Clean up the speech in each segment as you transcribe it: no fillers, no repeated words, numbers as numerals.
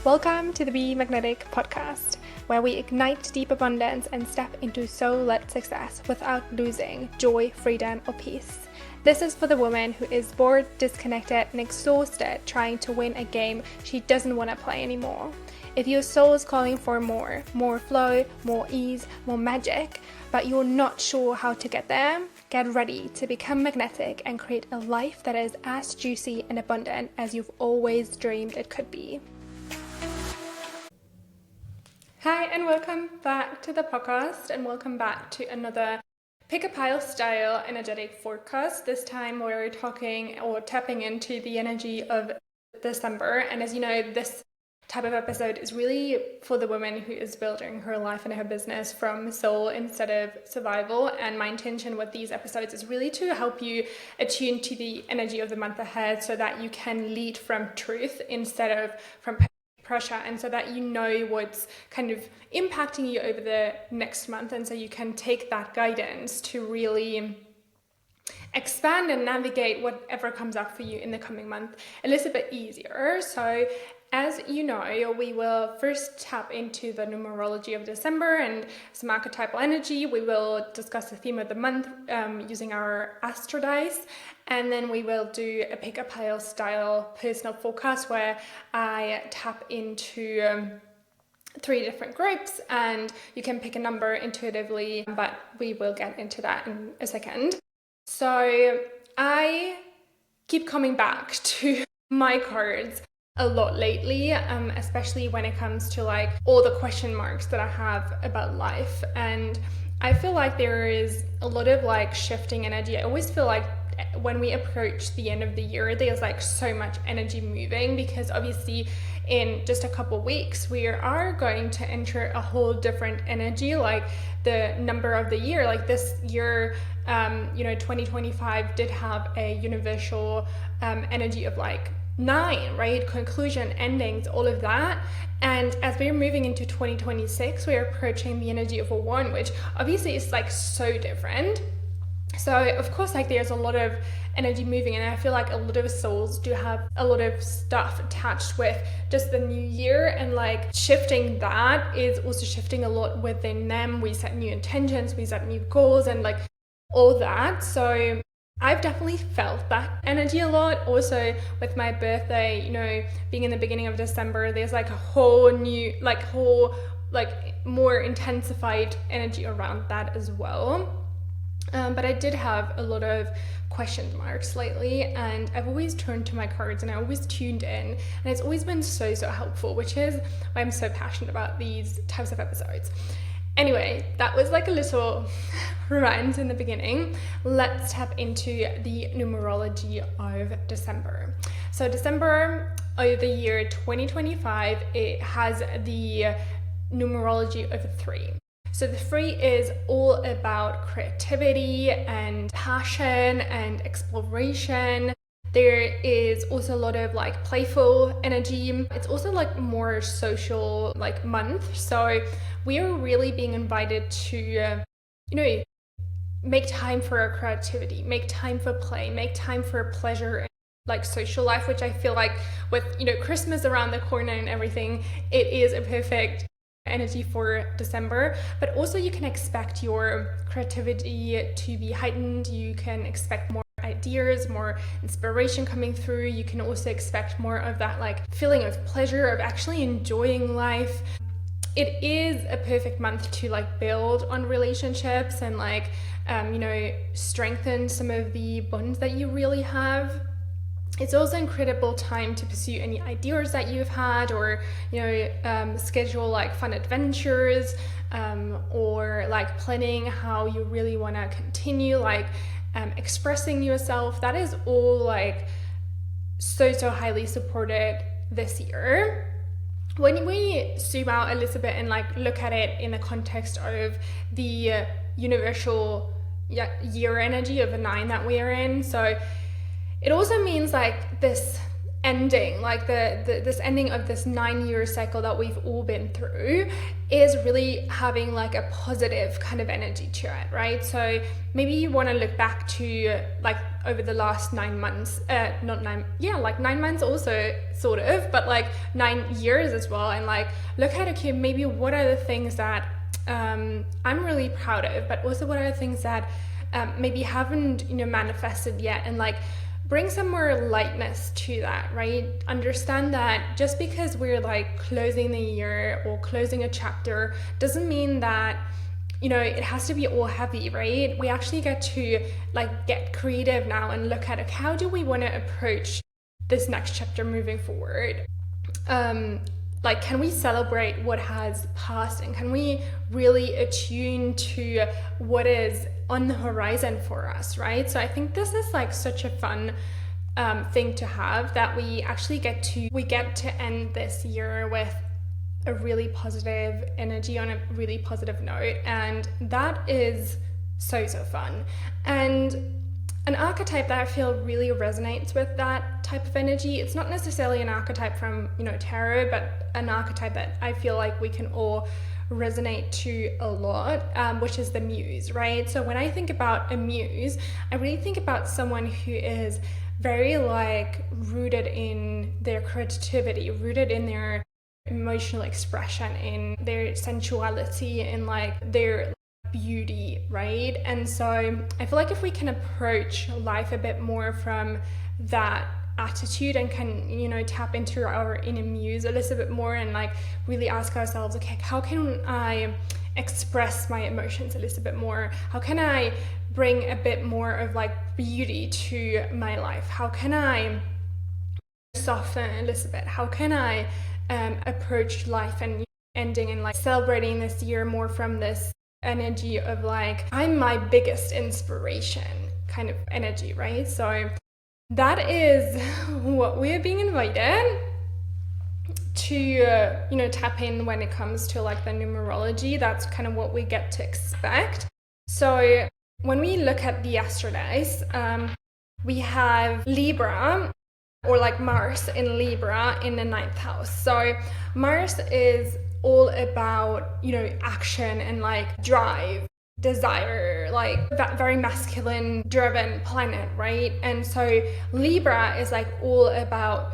Welcome to the Be Magnetic podcast, where we ignite deep abundance and step into soul-led success without losing joy, freedom, or peace. This is for the woman who is bored, disconnected, and exhausted trying to win a game she doesn't want to play anymore. If your soul is calling for more flow, more ease, more magic, but you're not sure how to get there, get ready to become magnetic and create a life that is as juicy and abundant as you've always dreamed it could be. Hi, and welcome back to the podcast, and welcome back to another Pick a Pile style energetic forecast. This time we're talking or tapping into the energy of December. And as you know, this type of episode is really for the woman who is building her life and her business from soul instead of survival. And my intention with these episodes is really to help you attune to the energy of the month ahead so that you can lead from truth instead of from pressure, and so that you know what's kind of impacting you over the next month, and so you can take that guidance to really expand and navigate whatever comes up for you in the coming month a little bit easier. So as you know, we will first tap into the numerology of December and some archetypal energy. We will discuss the theme of the month using our astro dice, and then we will do a pick a pile style personal forecast where I tap into 3 different groups, and you can pick a number intuitively, but we will get into that in a second. So I keep coming back to my cards a lot lately, especially when it comes to like all the question marks that I have about life. And I feel like there is a lot of like shifting energy. I always feel like when we approach the end of the year, there's like so much energy moving, because obviously in just a couple weeks we are going to enter a whole different energy, like the number of the year. Like this year, 2025 did have a universal energy of like 9, right? Conclusion, endings, all of that. And as we're moving into 2026, we're approaching the energy of a 1, which obviously is like so different. So of course, like there's a lot of energy moving, and I feel like a lot of souls do have a lot of stuff attached with just the new year, and like shifting that is also shifting a lot within them. We set new intentions, we set new goals, and like all that. So I've definitely felt that energy a lot. Also with my birthday, being in the beginning of December, there's like a whole new, more intensified energy around that as well. But I did have a lot of question marks lately, and I've always turned to my cards and I always tuned in, and it's always been so helpful, which is why I'm so passionate about these types of episodes. Anyway, that was like a little rant in the beginning. Let's tap into the numerology of December. So December of the year 2025, it has the numerology of 3. So the 3 is all about creativity and passion and exploration. There is also a lot of like playful energy. It's also like more social like month. So we are really being invited to, make time for our creativity, make time for play, make time for pleasure and like social life, which I feel like with, Christmas around the corner and everything, it is a perfect energy for December. But also you can expect your creativity to be heightened. You can expect more ideas, more inspiration coming through. You can also expect more of that like feeling of pleasure, of actually enjoying life. It is a perfect month to like build on relationships and like strengthen some of the bonds that you really have. It's also an incredible time to pursue any ideas that you've had, or schedule like fun adventures, or like planning how you really want to continue like expressing yourself. That is all like so highly supported this year. When we zoom out a little bit and like look at it in the context of the universal year energy of a 9 that we are in, so it also means like this ending, like this ending of this 9-year cycle that we've all been through, is really having like a positive kind of energy to it, right? So maybe you want to look back to like over the last 9 months, like 9 months also sort of, but like 9 years as well, and like look at, okay, maybe what are the things that I'm really proud of, but also what are the things that maybe haven't manifested yet, and like bring some more lightness to that, right? Understand that just because we're like closing the year or closing a chapter doesn't mean that it has to be all heavy, right? We actually get to like get creative now and look at, okay, how do we want to approach this next chapter moving forward? Like, can we celebrate what has passed, and can we really attune to what is on the horizon for us, right? So I think this is like such a fun thing to have, that we actually get to end this year with a really positive energy, on a really positive note, and that is so fun. And an archetype that I feel really resonates with that type of energy, it's not necessarily an archetype from tarot, but an archetype that I feel like we can all resonate to a lot, which is the muse, right? So when I think about a muse, I really think about someone who is very like rooted in their creativity, rooted in their emotional expression, in their sensuality, in like their beauty, right? And so I feel like if we can approach life a bit more from that attitude, and can tap into our inner muse a little bit more, and like really ask ourselves, okay, how can I express my emotions a little bit more? How can I bring a bit more of like beauty to my life? How can I soften a little bit? How can I approach life and ending and like celebrating this year more from this energy of like, I'm my biggest inspiration kind of energy, right? So that is what we're being invited to tap in when it comes to like the numerology. That's kind of what we get to expect. So when we look at the astrodice, we have Libra, or like Mars in Libra in the 9th house. So Mars is all about action and like drive, desire, like that very masculine driven planet, right? And so Libra is like all about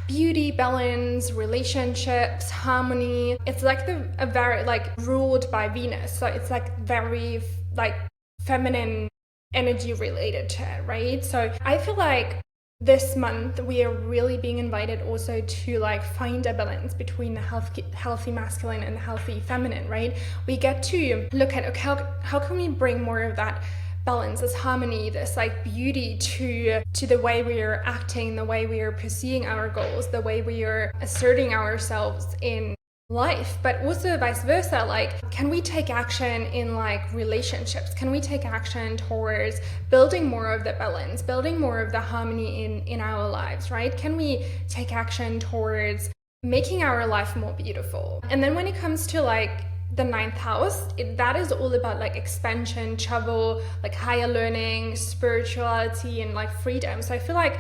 beauty, balance, relationships, harmony. It's like a very like ruled by Venus, so it's like very like feminine energy related to it, right? So I feel like this month we are really being invited also to like find a balance between the healthy masculine and the healthy feminine, right? We get to look at, okay, how can we bring more of that balance, this harmony, this like beauty to the way we are acting, the way we are pursuing our goals, the way we are asserting ourselves in life, but also vice versa. Like, can we take action in like relationships? Can we take action towards building more of the balance, building more of the harmony in our lives, right? Can we take action towards making our life more beautiful? And then when it comes to like the 9th house, that is all about like expansion, travel, like higher learning, spirituality, and like freedom. So I feel like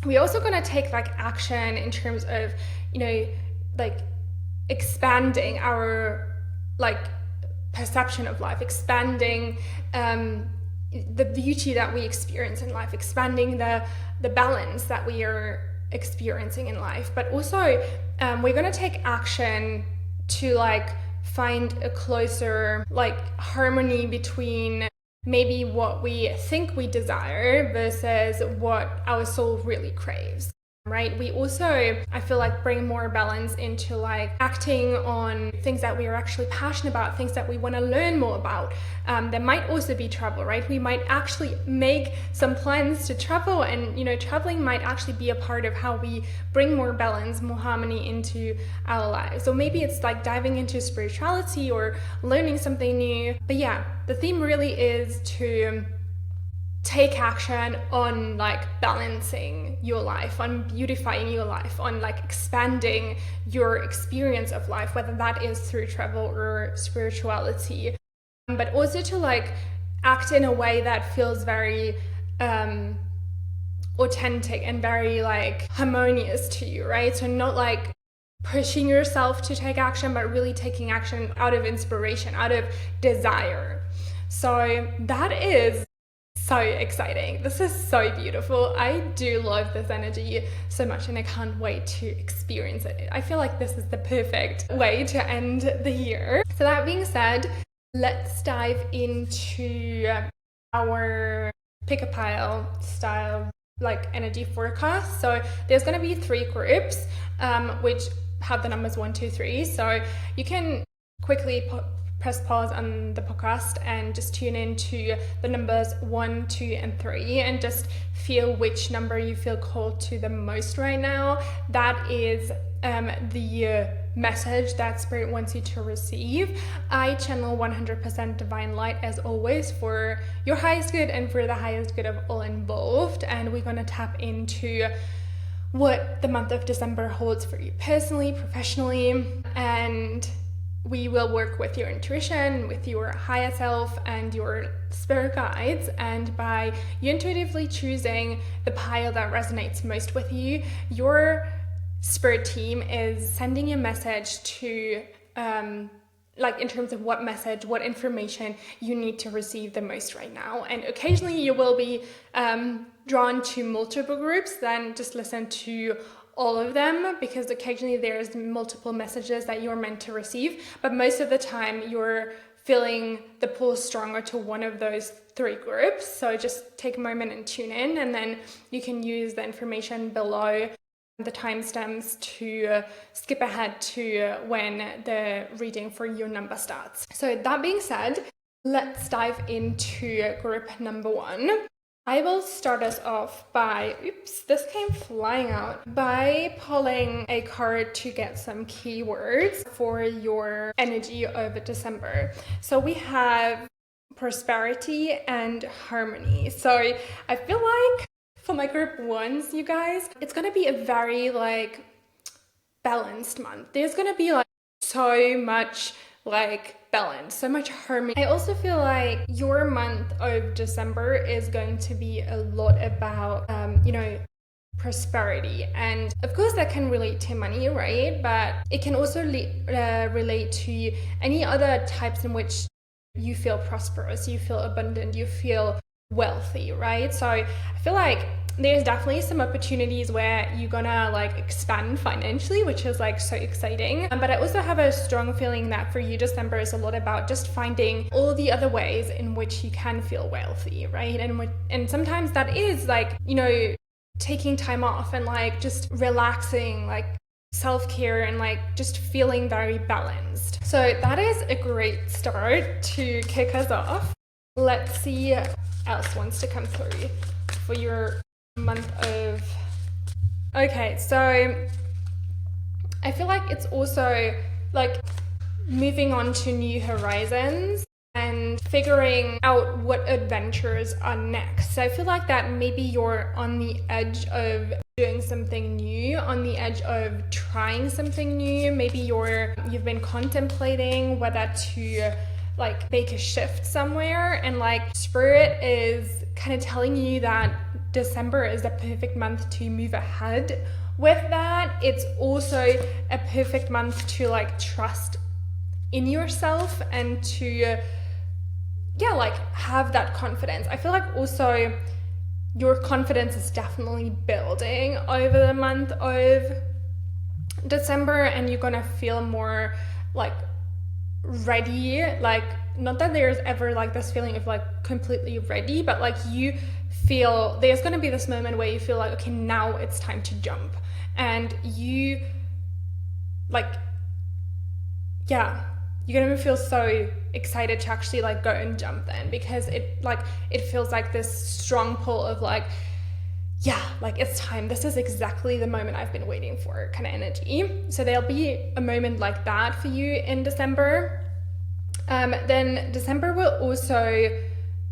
we're also going to take like action in terms of like expanding our like perception of life, expanding the beauty that we experience in life, expanding the balance that we are experiencing in life. But also we're going to take action to like find a closer like harmony between maybe what we think we desire versus what our soul really craves, right? We also, I feel like, bring more balance into like acting on things that we are actually passionate about, things that we want to learn more about. There might also be travel, right? We might actually make some plans to travel, and traveling might actually be a part of how we bring more balance, more harmony into our lives. So maybe it's like diving into spirituality or learning something new. But yeah, the theme really is to take action on like balancing your life, on beautifying your life, on like expanding your experience of life, whether that is through travel or spirituality, but also to like act in a way that feels very authentic and very like harmonious to you, right? So not like pushing yourself to take action, but really taking action out of inspiration, out of desire. So that is so exciting. This is so beautiful. I do love this energy so much, and I can't wait to experience it. I feel like this is the perfect way to end the year. So that being said, let's dive into our pick a pile style like energy forecast. So there's going to be 3 groups which have the numbers 1, 2, 3. So you can quickly press pause on the podcast and just tune into the numbers 1, 2, and 3 and just feel which number you feel called to the most right now. That is the message that Spirit wants you to receive. I channel 100% divine light as always for your highest good and for the highest good of all involved, and we're going to tap into what the month of December holds for you personally, professionally, and we will work with your intuition, with your higher self and your spirit guides, and by you intuitively choosing the pile that resonates most with you, your spirit team is sending a message to like in terms of what message, what information you need to receive the most right now. And occasionally you will be drawn to multiple groups, then just listen to all of them, because occasionally there's multiple messages that you're meant to receive, but most of the time you're feeling the pull stronger to one of those 3 groups. So just take a moment and tune in, and then you can use the information below the timestamps to skip ahead to when the reading for your number starts. So that being said, let's dive into group number 1. I will start us off by, this came flying out, by pulling a card to get some keywords for your energy over December. So we have prosperity and harmony. So I feel like for my group 1s, you guys, it's going to be a very like balanced month. There's going to be like so much like balance, so much harmony. I also feel like your month of December is going to be a lot about prosperity, and of course that can relate to money, right? But it can also relate to any other types in which you feel prosperous, you feel abundant, you feel wealthy, right? So I feel like there's definitely some opportunities where you're gonna like expand financially, which is like so exciting. But I also have a strong feeling that for you, December is a lot about just finding all the other ways in which you can feel wealthy, right? And sometimes that is like, taking time off and like just relaxing, like self-care, and like just feeling very balanced. So that is a great start to kick us off. Let's see who else wants to come through for your month of... Okay, so I feel like it's also like moving on to new horizons and figuring out what adventures are next. So I feel like that maybe you're on the edge of doing something new, on the edge of trying something new. Maybe you've been contemplating whether to like make a shift somewhere, and like Spirit is kind of telling you that December is the perfect month to move ahead with that. It's also a perfect month to like trust in yourself and to like have that confidence. I feel like also your confidence is definitely building over the month of December, and you're gonna feel more like ready. Like, not that there's ever like this feeling of like completely ready, but like you feel there's going to be this moment where you feel like, okay, now it's time to jump, and you like, you're going to feel so excited to actually like go and jump then, because it feels like this strong pull of like, like it's time, this is exactly the moment I've been waiting for kind of energy. So there'll be a moment like that for you in December. Then December will also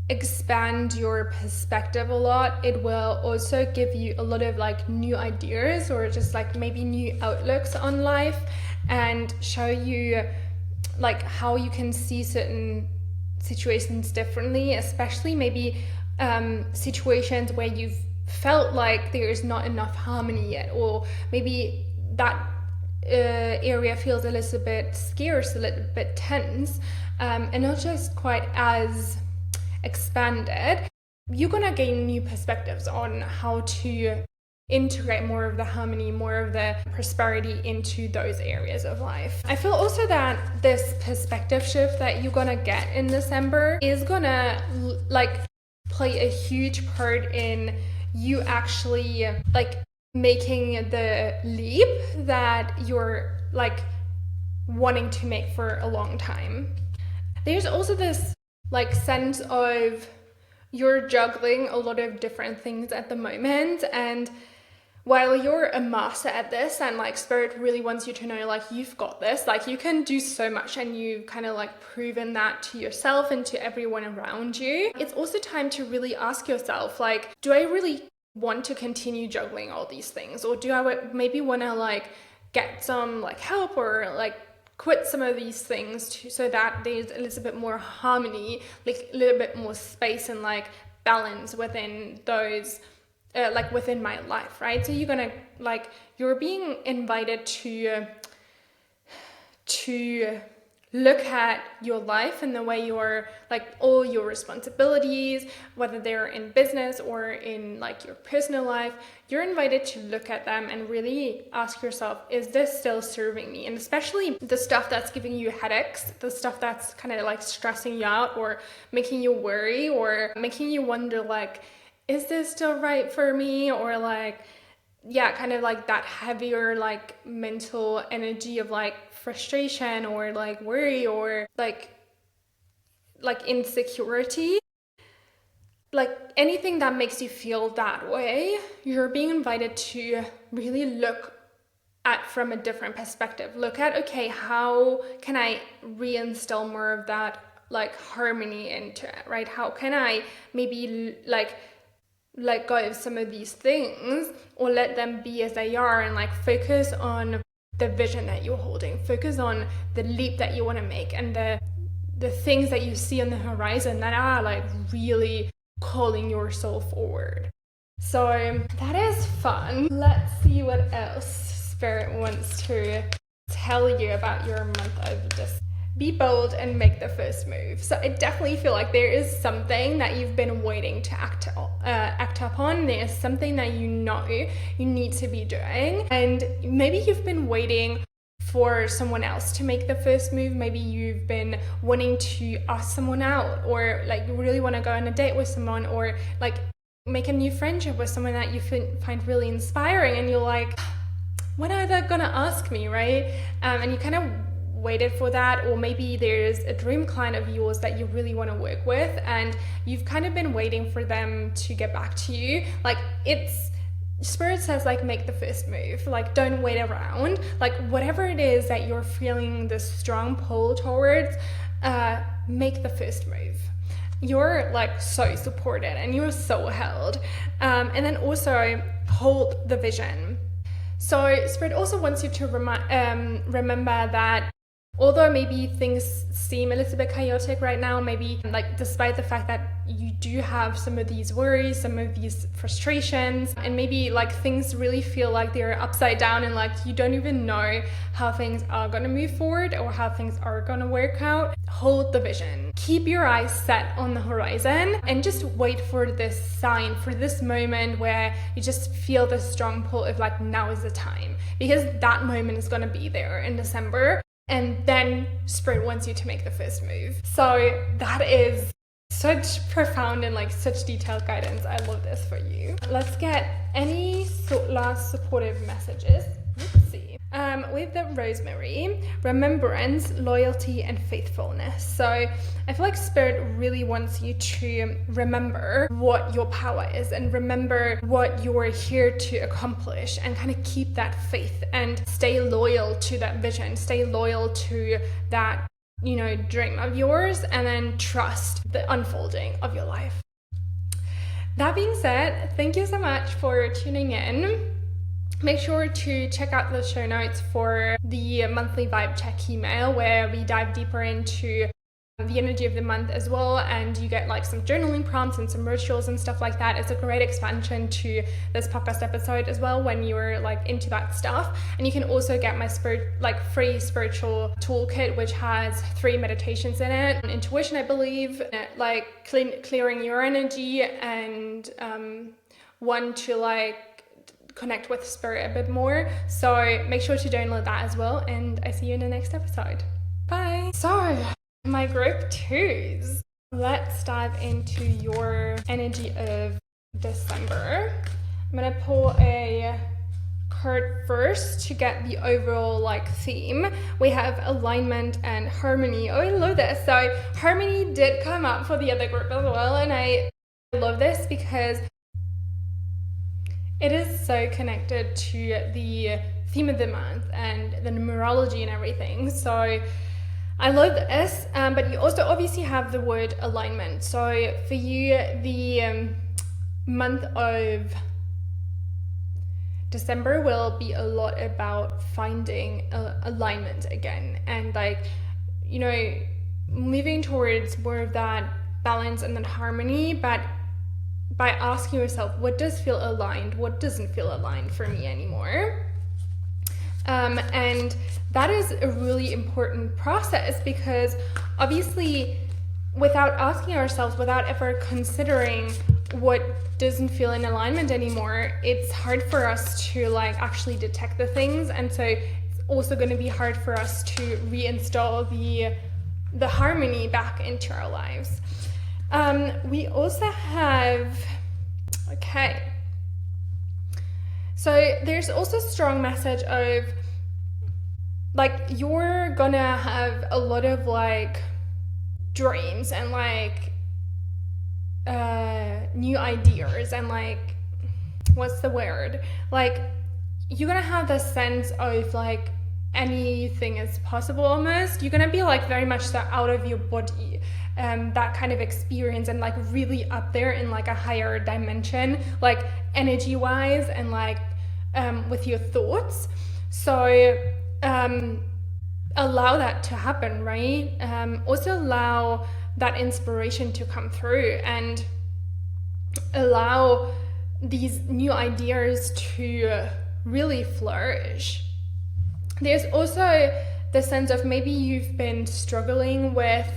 expand your perspective a lot. It will also give you a lot of like new ideas, or just like maybe new outlooks on life, and show you like how you can see certain situations differently, especially maybe situations where you've felt like there is not enough harmony yet, or maybe that area feels a little bit scarce, a little bit tense, and not just quite as expanded, you're gonna gain new perspectives on how to integrate more of the harmony, more of the prosperity into those areas of life. I feel also that this perspective shift that you're gonna get in December is gonna like play a huge part in you actually like making the leap that you're like wanting to make for a long time. There's also this like sense of you're juggling a lot of different things at the moment, and while you're a master at this and like spirit really wants you to know like you've got this, like you can do so much and you've kind of like proven that to yourself and to everyone around you, it's also time to really ask yourself like, do I really want to continue juggling all these things, or do I maybe want to like get some like help or like quit some of these things so that there's a little bit more harmony, like a little bit more space and like balance within those like within my life, right? So you're being invited to look at your life and the way you're like all your responsibilities, whether they're in business or in like your personal life, you're invited to look at them and really ask yourself, is this still serving me? And especially the stuff that's giving you headaches, the stuff that's kind of like stressing you out or making you worry or making you wonder like, is this still right for me? Or like, yeah, kind of like that heavier like mental energy of like frustration or like worry or like insecurity, like anything that makes you feel that way, you're being invited to really look at from a different perspective. Look at, okay, how can I reinstill more of that like harmony into it, right? How can I maybe like let go of some of these things or let them be as they are and like focus on the vision that you're holding, focus on the leap that you want to make and the things that you see on the horizon that are like really calling your soul forward. So that is fun. Let's see what else Spirit wants to tell you about your month of December. Be bold and make the first move. So I definitely feel like there is something that you've been waiting to act upon. There's something that you know you need to be doing, and maybe you've been waiting for someone else to make the first move. Maybe you've been wanting to ask someone out, or like you really want to go on a date with someone, or like make a new friendship with someone that you find really inspiring, and you're like, when are they gonna ask me, right? And you kind of waited for that. Or maybe there's a dream client of yours that you really want to work with and you've kind of been waiting for them to get back to you. Like, it's Spirit says like make the first move, like don't wait around. Like whatever it is that you're feeling this strong pull towards, make the first move. You're like so supported and you're so held, and then also hold the vision. So Spirit also wants you to remember that although maybe things seem a little bit chaotic right now, maybe like despite the fact that you do have some of these worries, some of these frustrations, and maybe like things really feel like they're upside down and like you don't even know how things are going to move forward or how things are going to work out, hold the vision. Keep your eyes set on the horizon and just wait for this sign, for this moment where you just feel this strong pull of like now is the time, because that moment is going to be there in December. And then Spirit wants you to make the first move. So that is such profound and like such detailed guidance. I love this for you. Let's get any last supportive messages. Let's see. With the Rosemary, remembrance, loyalty, and faithfulness. So I feel like Spirit really wants you to remember what your power is and remember what you're here to accomplish and kind of keep that faith and stay loyal to that vision, stay loyal to that, you know, dream of yours, and then trust the unfolding of your life. That being said, thank you so much for tuning in. Make sure to check out the show notes for the monthly vibe check email where we dive deeper into the energy of the month as well, and you get like some journaling prompts and some rituals and stuff like that. It's a great expansion to this podcast episode as well when you're like into that stuff. And you can also get my free spiritual toolkit, which has 3 meditations in it: intuition, I believe, like clearing your energy, and one to like connect with spirit a bit more. So make sure to download that as well, and I see you in the next episode. Bye. So my group 2s, let's dive into your energy of December. I'm gonna pull a card first to get the overall like theme. We have alignment and harmony. Oh, I love this. So harmony did come up for the other group as well, and I love this because it is so connected to the theme of the month and the numerology and everything. So I love this, but you also obviously have the word alignment. So for you, the month of December will be a lot about finding alignment again, and like, you know, moving towards more of that balance and then harmony, but by asking yourself, what does feel aligned? What doesn't feel aligned for me anymore? And that is a really important process, because obviously without asking ourselves, without ever considering what doesn't feel in alignment anymore, it's hard for us to like actually detect the things. And so it's also going to be hard for us to reinstall the harmony back into our lives. We also have, okay, so there's also a strong message of like you're gonna have a lot of like dreams and like new ideas, and like, what's the word, like you're gonna have this sense of like anything is possible almost. You're gonna be like very much so out of your body, that kind of experience, and like really up there in like a higher dimension, like energy wise, and like with your thoughts. So allow that to happen, right? Also allow that inspiration to come through, and allow these new ideas to really flourish. There's also the sense of maybe you've been struggling with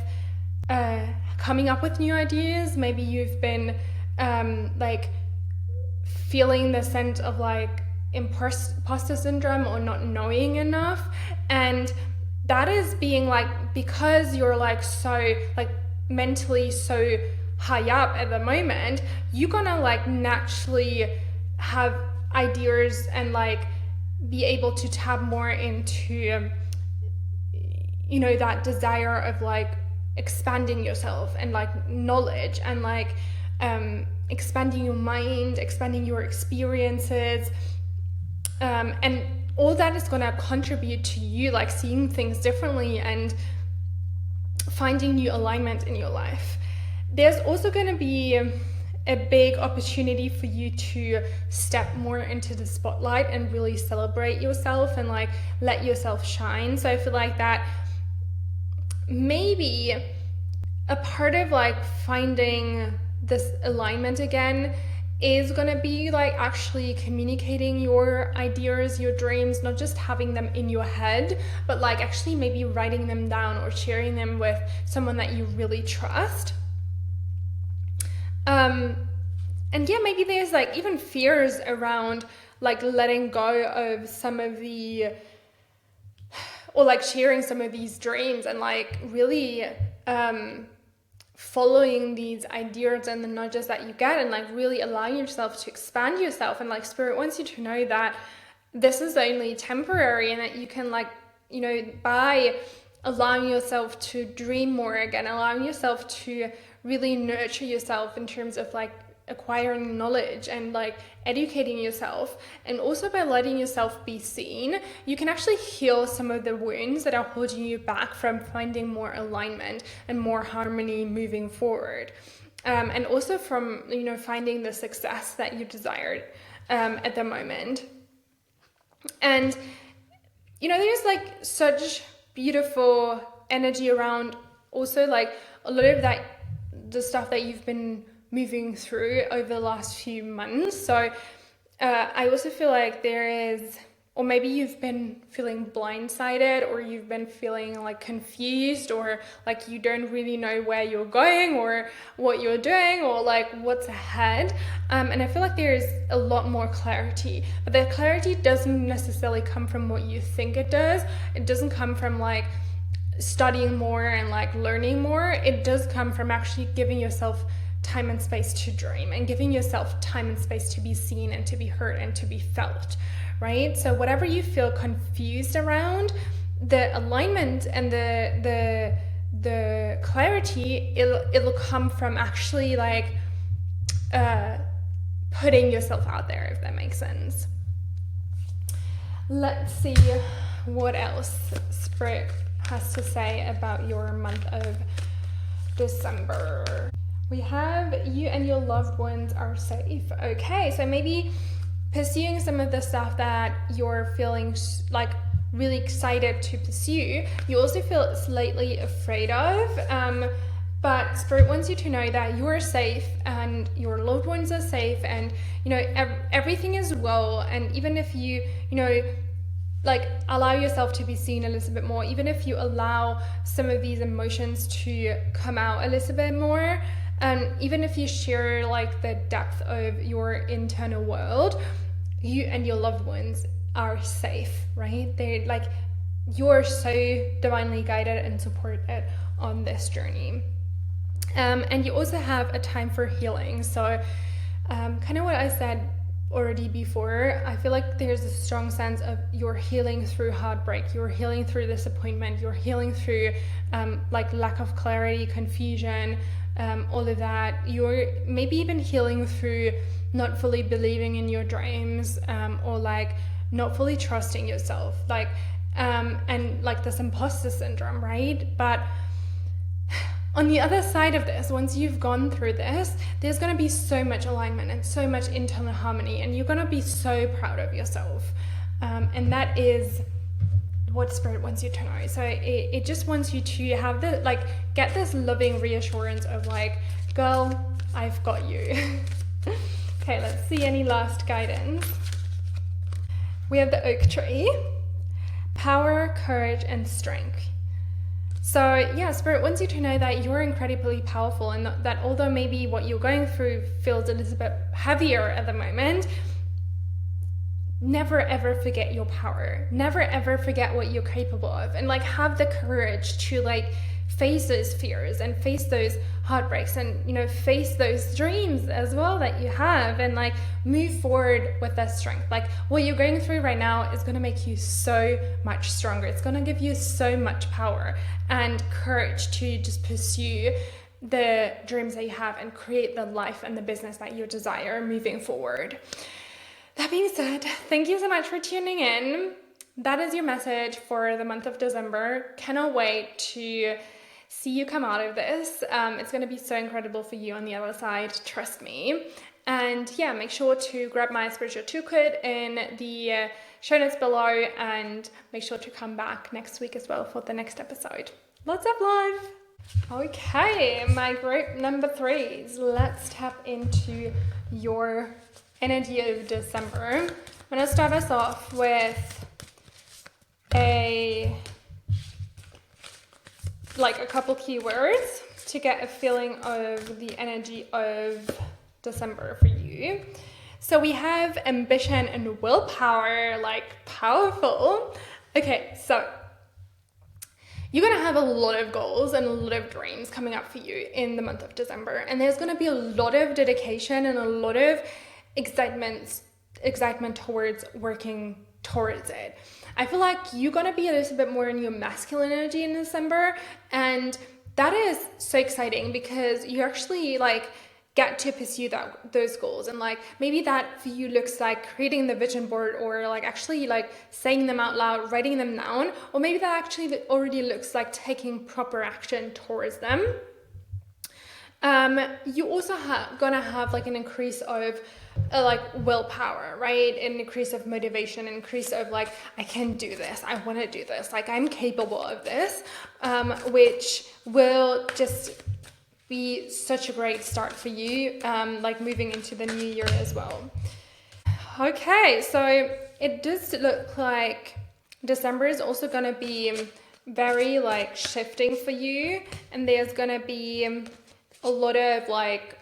coming up with new ideas. Maybe you've been like feeling the sense of like imposter syndrome or not knowing enough, and that is being like, because you're like so like mentally so high up at the moment, you're gonna like naturally have ideas and like be able to tap more into you know, that desire of like expanding yourself and like knowledge, and like expanding your mind, expanding your experiences, and all that is going to contribute to you like seeing things differently and finding new alignment in your life. There's also going to be a big opportunity for you to step more into the spotlight and really celebrate yourself and like let yourself shine. So I feel like that maybe a part of like finding this alignment again is going to be like actually communicating your ideas, your dreams, not just having them in your head, but like actually maybe writing them down or sharing them with someone that you really trust. And yeah, maybe there's like even fears around like letting go of some of the, or like sharing some of these dreams and like really following these ideas and the nudges that you get, and like really allowing yourself to expand yourself. And like spirit wants you to know that this is only temporary, and that you can like, you know, by allowing yourself to dream more again, allowing yourself to really nurture yourself in terms of like acquiring knowledge and like educating yourself, and also by letting yourself be seen, you can actually heal some of the wounds that are holding you back from finding more alignment and more harmony moving forward, and also from, you know, finding the success that you desired at the moment. And you know, there's like such beautiful energy around also like a lot of that, the stuff that you've been moving through over the last few months. So I also feel like there is, or maybe you've been feeling blindsided, or you've been feeling like confused, or like you don't really know where you're going or what you're doing, or like what's ahead. And I feel like there's a lot more clarity, but that clarity doesn't necessarily come from what you think it does. It doesn't come from like studying more and like learning more. It does come from actually giving yourself time and space to dream, and giving yourself time and space to be seen and to be heard and to be felt, right? So whatever you feel confused around, the alignment and the clarity, it'll come from actually like putting yourself out there, if that makes sense. Let's see what else Spirit has to say about your month of December. We have you and your loved ones are safe. Okay, so maybe pursuing some of the stuff that you're feeling like really excited to pursue, you also feel slightly afraid of, but Spirit wants you to know that you are safe and your loved ones are safe, and you know everything is well. And even if you like allow yourself to be seen a little bit more, even if you allow some of these emotions to come out a little bit more, even if you share like the depth of your internal world, you and your loved ones are safe, right? They're like, you're so divinely guided and supported on this journey. And you also have a time for healing. So kind of what I said already before, I feel like there's a strong sense of you're healing through heartbreak, you're healing through disappointment, you're healing through like lack of clarity, confusion, all of that. You're maybe even healing through not fully believing in your dreams, or like not fully trusting yourself, like and like this imposter syndrome, right? But on the other side of this, once you've gone through this, there's going to be so much alignment and so much internal harmony, and you're going to be so proud of yourself. And that is what Spirit wants you to know. So it just wants you to have the, like, get this loving reassurance of like, girl, I've got you. Okay, let's see any last guidance. We have the oak tree, power, courage, and strength. So yeah, Spirit wants you to know that you're incredibly powerful, and that although maybe what you're going through feels a little bit heavier at the moment, never ever forget your power. Never ever forget what you're capable of, and like have the courage to like face those fears and face those heartbreaks, and you know, face those dreams as well that you have, and like move forward with that strength. Like what you're going through right now is going to make you so much stronger. It's going to give you so much power and courage to just pursue the dreams that you have and create the life and the business that you desire moving forward. That being said, thank you so much for tuning in. That is your message for the month of December. Cannot wait to see you come out of this. It's going to be so incredible for you on the other side, trust me. And yeah, make sure to grab my spiritual toolkit in the show notes below, and make sure to come back next week as well for the next episode. Lots of love. Okay, my group number 3s. Let's tap into your energy of December. I'm going to start us off with a couple keywords to get a feeling of the energy of December for you. So we have ambition and willpower, like powerful. Okay, so you're going to have a lot of goals and a lot of dreams coming up for you in the month of December, and there's going to be a lot of dedication and a lot of excitement towards working towards it. I feel like you're going to be a little bit more in your masculine energy in December, and that is so exciting because you actually like get to pursue those goals. And like maybe that for you looks like creating the vision board, or like actually like saying them out loud, writing them down, or maybe that actually already looks like taking proper action towards them. You also gonna have like an increase of like willpower, right? An increase of motivation, an increase of like, I can do this, I want to do this, like I'm capable of this, which will just be such a great start for you, like moving into the new year as well. Okay, so it does look like December is also going to be very like shifting for you, and there's going to be a lot of like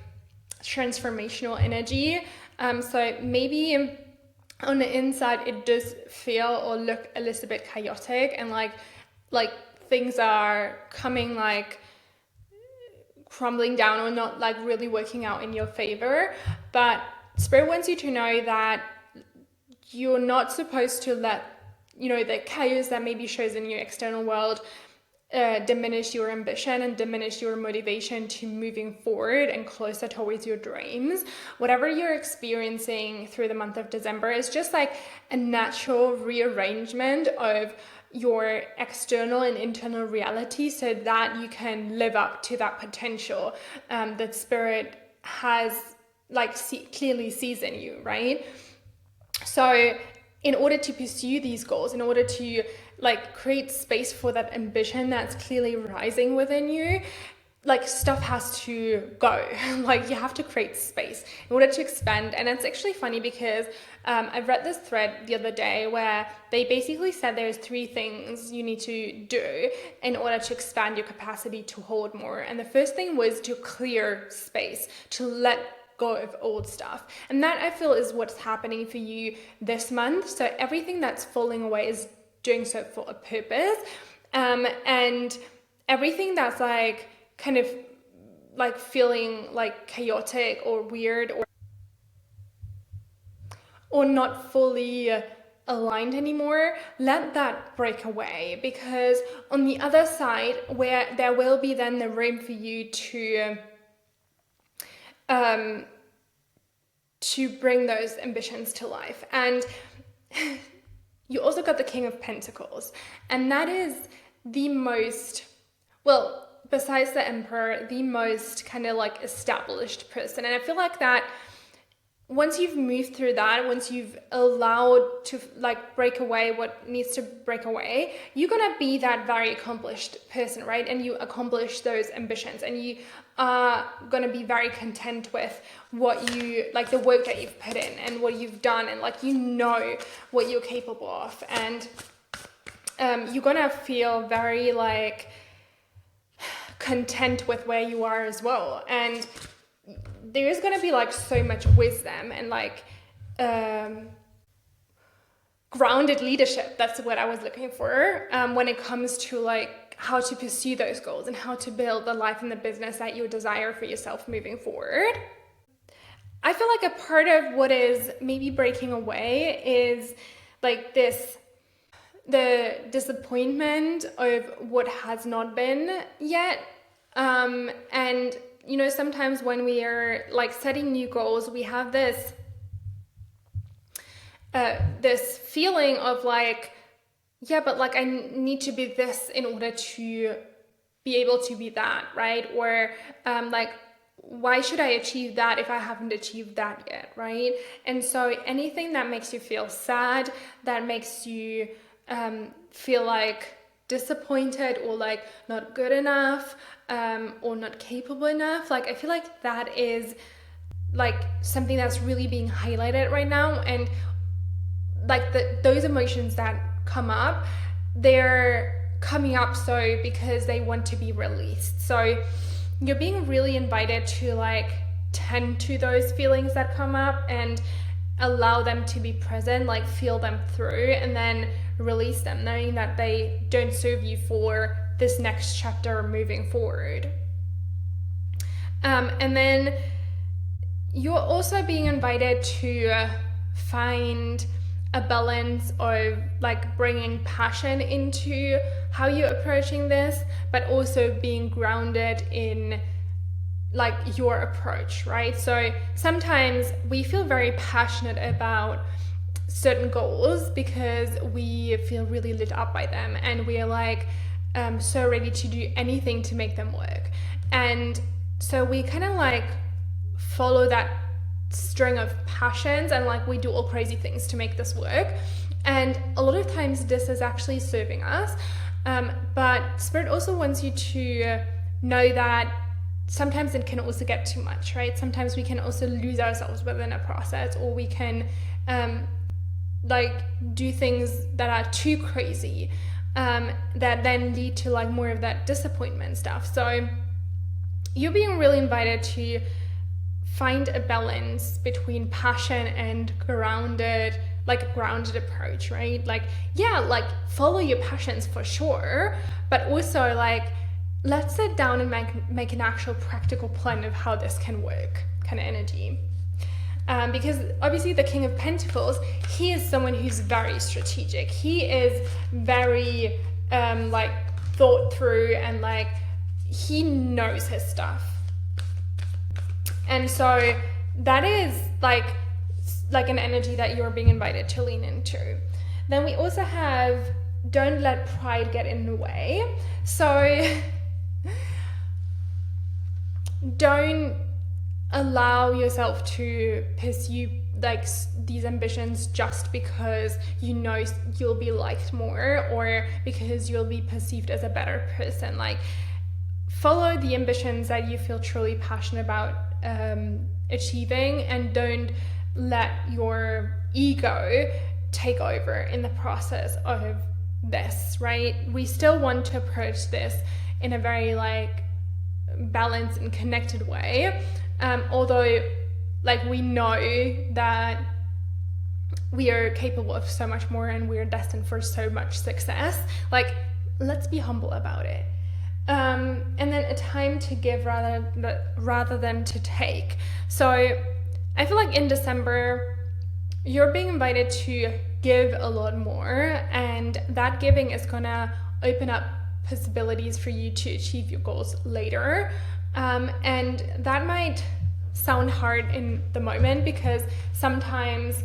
transformational energy. So maybe on the inside it does feel or look a little bit chaotic, and like things are coming like crumbling down or not like really working out in your favor. But Spirit wants you to know that you're not supposed to let, you know, the chaos that maybe shows in your external world diminish your ambition and diminish your motivation to moving forward and closer towards your dreams. Whatever you're experiencing through the month of December is just like a natural rearrangement of your external and internal reality, so that you can live up to that potential that Spirit has like clearly sees in you, right? So in order to pursue these goals, in order to like create space for that ambition that's clearly rising within you, like stuff has to go. Like you have to create space in order to expand. And it's actually funny because I read this thread the other day where they basically said there's 3 things you need to do in order to expand your capacity to hold more. And the first thing was to clear space, to let go of old stuff. And that I feel is what's happening for you this month. So everything that's falling away is doing so for a purpose. And everything that's like kind of like feeling like chaotic or weird or not fully aligned anymore, let that break away, because on the other side, where there will be then the room for you to bring those ambitions to life. And you also got the King of Pentacles, and that is the most, well, besides the Emperor, the most kind of like established person. And I feel like that once you've moved through that, once you've allowed to like break away what needs to break away, you're gonna be that very accomplished person, right? And you accomplish those ambitions, and you are gonna be very content with what you, like the work that you've put in and what you've done, and like you know what you're capable of. And you're gonna feel very like content with where you are as well. And there is going to be like so much wisdom and like grounded leadership. That's what I was looking for when it comes to like how to pursue those goals and how to build the life and the business that you desire for yourself moving forward. I feel like a part of what is maybe breaking away is like the disappointment of what has not been yet. And you know, sometimes when we are like setting new goals, we have this feeling of like, yeah, but like I need to be this in order to be able to be that, right? Or like, why should I achieve that if I haven't achieved that yet, right? And so anything that makes you feel sad, that makes you feel like disappointed or like not good enough, or not capable enough, like I feel like that is like something that's really being highlighted right now. And like those emotions that come up, they're coming up so because they want to be released. So you're being really invited to like tend to those feelings that come up and allow them to be present, like feel them through, and then release them, knowing that they don't serve you for this next chapter moving forward. And then you're also being invited to find a balance of like bringing passion into how you're approaching this, but also being grounded in like your approach, right? So sometimes we feel very passionate about certain goals because we feel really lit up by them, and we are like so ready to do anything to make them work. And so we kind of like follow that string of passions, and like we do all crazy things to make this work. And a lot of times this is actually serving us, But Spirit also wants you to know that sometimes it can also get too much, right? Sometimes we can also lose ourselves within a process, or we can like do things that are too crazy, that then lead to like more of that disappointment stuff. So you're being really invited to find a balance between passion and grounded approach, right? Like, yeah, like follow your passions for sure, but also like let's sit down and make an actual practical plan of how this can work, kind of energy. Because obviously the King of Pentacles, he is someone who's very strategic. He is very like thought through, and like he knows his stuff. And so that is like an energy that you're being invited to lean into. Then we also have, don't let pride get in the way. So don't allow yourself to pursue like these ambitions just because you know you'll be liked more, or because you'll be perceived as a better person. Like, follow the ambitions that you feel truly passionate about achieving, and don't let your ego take over in the process of this, right? We still want to approach this in a very like balanced and connected way, although like we know that we are capable of so much more and we're destined for so much success. Like, let's be humble about it. And then a time to give rather than to take. So I feel like in December you're being invited to give a lot more, and that giving is gonna open up possibilities for you to achieve your goals later. And that might sound hard in the moment, because sometimes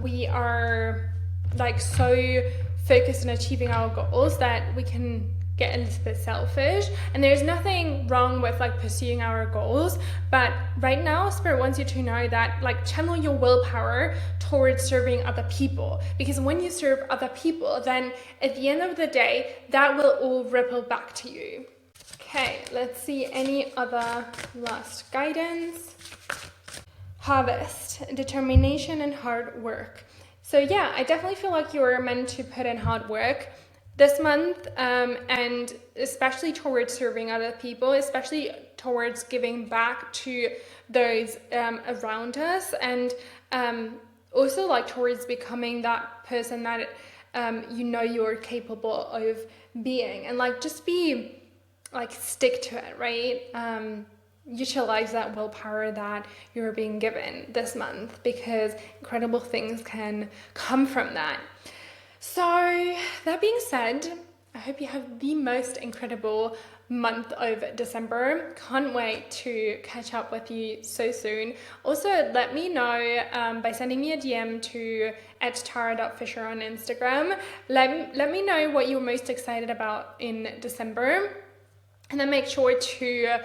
we are like so focused on achieving our goals that we can get a little bit selfish, and there's nothing wrong with like pursuing our goals. But right now Spirit wants you to know that like channel your willpower towards serving other people, because when you serve other people, then at the end of the day that will all ripple back to you. Okay, let's see any other last guidance. Harvest, determination and hard work. So yeah, I definitely feel like you're meant to put in hard work this month, and especially towards serving other people, especially towards giving back to those around us, and also like towards becoming that person that you know you're capable of being, and like just be like stick to it, right? Utilize that willpower that you're being given this month, because incredible things can come from that. So that being said, I hope you have the most incredible month of December. Can't wait to catch up with you so soon. Also, let me know by sending me a DM to @tara.fisher on Instagram. Let me know what you're most excited about in December. And then make sure to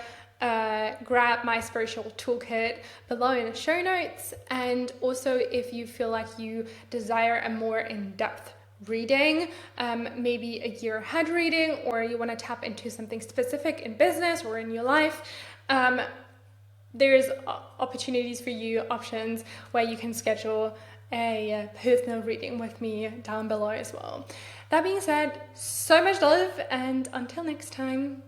grab my spiritual toolkit below in the show notes. And also, if you feel like you desire a more in-depth reading, maybe a year ahead reading, or you want to tap into something specific in business or in your life, there's opportunities for you, options where you can schedule a personal reading with me down below as well. That being said, so much love, and until next time.